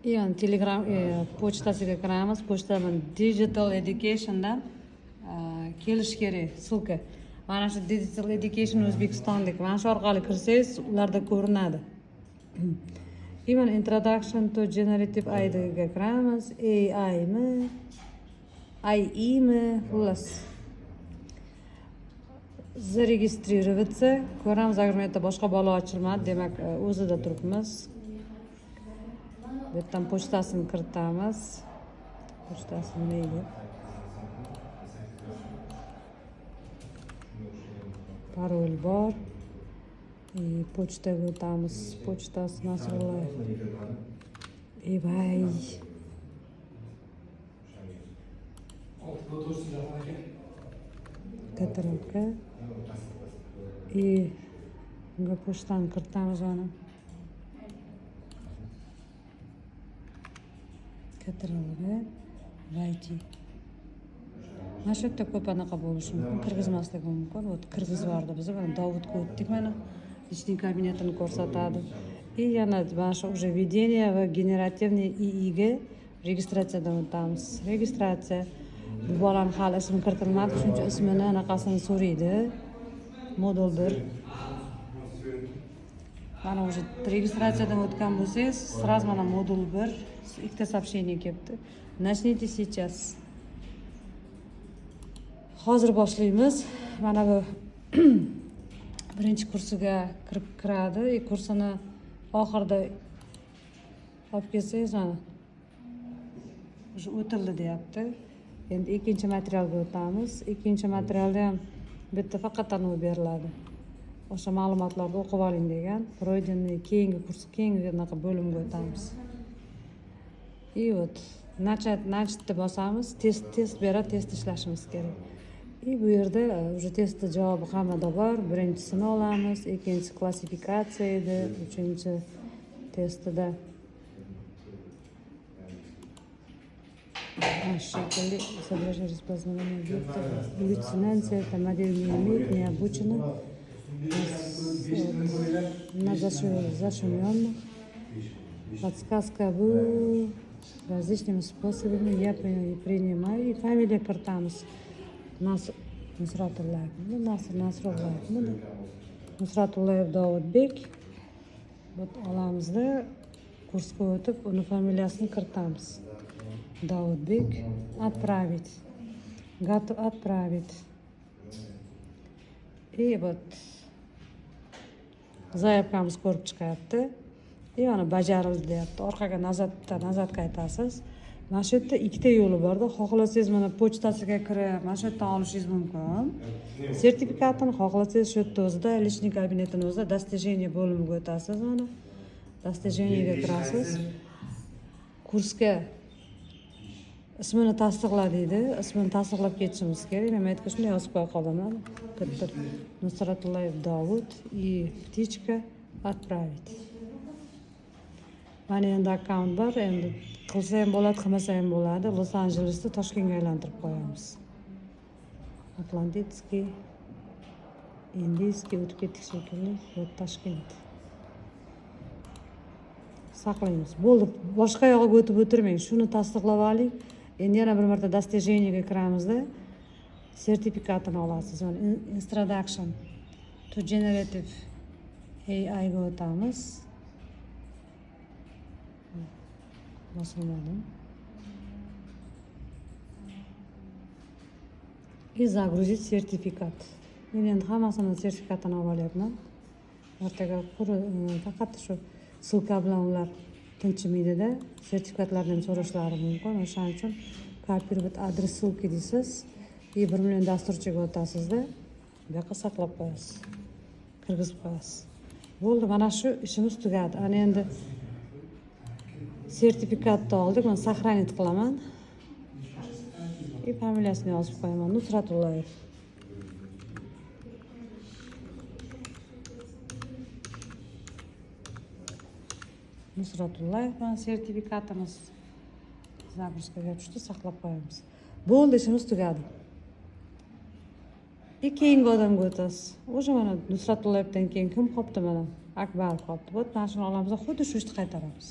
Yani Telegram pochtasiga kiramiz. Pochtadan Digital Education'dan kelish kerak ссылка. Mana shu Digital Education O'zbekistondek. Mana shu orqali kirsangiz, ularda ko'rinadi. Even Introduction to Generative AI'ga kiramiz. AI mi? AI mi? Xullas. Зарегистрироваться. Ko'ramiz, agar bu yerda boshqa bola ochilmadi, demak o'zida turibmiz. Bu yerdan pochtasini kiritamiz. Pochtasini neydi? Parol bor. Pochtaga o'tamiz. Pochtasi Nasrullayev. Vay. Katarovka. Bunga pochtani kiritamiz mana. Katarovka. Vaychi. Mana shu yerda ko'p anaqa bo'lishi mumkin, kirgizmasligi mumkin. O't kirgizvordi bizni. Mana Davudga o'tdik mana. Lичный kabinetini ko'rsatadi. Yana mana shu уже введение va generativniy IIga registratsiyadan o'tamiz. Registratsiya. Bu bolani hali ismi kiritilmadi, shuncha ismini anaqasini so'raydi. Modul 1. Mana уже registratsiyadan o'tgan bo'lsangiz, сразу mana modul 1 ikkita сообщение kelibdi. Начните сейчас. Hozir boshlaymiz. Mana bu birinchi kursiga kiradi. Kursini oxirida olib kelsangiz mana o'tildi deyapti. Endi ikkinchi materialga o'tamiz. Ikkinchi materialda ham bitta faqat tanov beriladi. O'sha ma'lumotlarni o'qib oling degan. Пройденный keyingi kurs, keyingi anaqa bo'limga o'tamiz. Вот, начатni bosamiz. Test beradi, test ishlashimiz kerak. Bu yerda уже testda javobi hammada bor. Birinchisini olamiz, ikkinchisi klassifikatsiya edi, uchinchi testida шекели, соображение распознавания объектов, галлюцинация, это модель не имеет, не обучена, на зашуменных. Подсказка был различными способами, я принимаю, и фамилия картамыз. Nusratullayev, Nusratullayev Davudbek. Bu olamizda kursga o'tib, uni familiyasini kiritamiz. Davudbek, отправить. Готов отправить. Вот zaявkamiz ko'rib chiqyapti. Yana bajarildi deyapti. Orqaga nazarga aytasiz. Mana shu yerda ikkita yo'li borda. Xohlasangiz mana pochtasiga kirib, mana shu yerdan olishingiz mumkin. Sertifikatini xohlasangiz shu yerda o'zida, личный kabinetini o'zida достижение bo'limiga o'tasiz mana. Достижениеga kirasiz. Kursga ismini tasdiqla deydi. Ismini tasdiqlab ketishimiz kerak. Men aytgan shunday yozib qo'ya qolaman. Bitta Nusratullayev Davud и птичка отправить. Mana endi akkaunt bor. Endi qilsa ham bo'ladi, qilmasa ham bo'ladi. Los-Anjelesni Toshkentga aylantirib qo'yamiz. Atlantitskiy, Indiyskiy o'tib ketdik shekilli. Вот Toshkent. Saqlaymiz. Bo'ldi. Boshqa yoqqa o'tib o'tirmang. Shuni tasdiqlab oling. Endi yana bir marta достижениеga kiramizda sertifikatini olasiz. Mana Introduction to Generative AI ga o'tamiz. Bosilmadim. И загрузить sertifikat. Men endi hammasini sertifikatini olib olyapman. Ertaga faqat shu ссылка bilan ular tinchimaydida, sertifikatlarni ham so'rashlari mumkin. O'shaning uchun kopировать adres ссылки deysiz. 1 million dasturchiga o'tasizda, bu yoqqa saqlab qo'yasiz. Kirgizib qo'yasiz. Bo'ldi, mana shu ishimiz tugadi. Ana endi sertifikatni oldik. Men сохранить qilaman. Familiyasini yozib qo'yaman. Nusratullayev. Nusratullayev bilan sertifikatimiz zapiskaga tushdi, saqlab qo'yamiz. Bo'ldi, ishimiz tugadi. Keyingi odamga o'tasiz. O'sha mana Nusratullayevdan keyin kim qolibdi mana? Akbarov qolibdi. Bu mana shuni olamiz, xuddi shu ishni qaytaramiz.